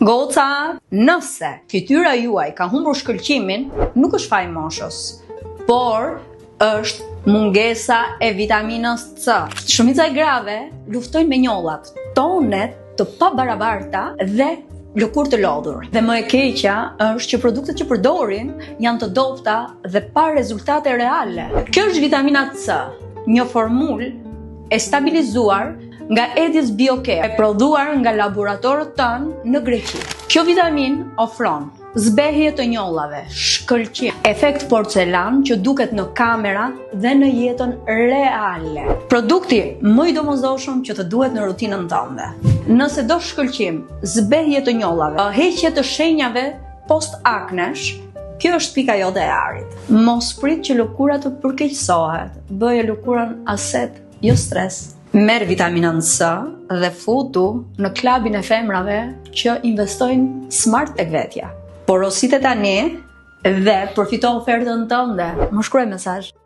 Goca, nëse fytyra juaj ka humbur shkëlqimin, nuk është faj moshës, por është mungesa e vitaminës C. Shumica e grave luftojnë me njollat, tonet të pabarabarta dhe lëkurë të lodhur. Dhe më e keqja është që produktet që përdorin janë të dobta dhe pa rezultate reale. Kjo është vitamina C, një formulë e stabilizuar nga Edis Biocare, e prodhuar nga laboratorët tanë në Greqi. Kjo vitamin ofron zbehje të njollave, shkëlqim, efekt porcelan që duket në kamera dhe në jetën reale. Produkti më i domosdoshëm që të duhet në rutinën tënde. Nëse do shkëlqim, zbehje të njollave, heqje të shenjave post-aknesh, kjo është pika jote e arit. Mos prit që lëkura të përkeqësohet, bëje lëkurën aset, jo stres. Merr vitaminën C dhe futu në klubin e femrave që investojnë smart tek vetja. Porosite tani dhe përfito ofertën tënde. Më shkruaj mesazh.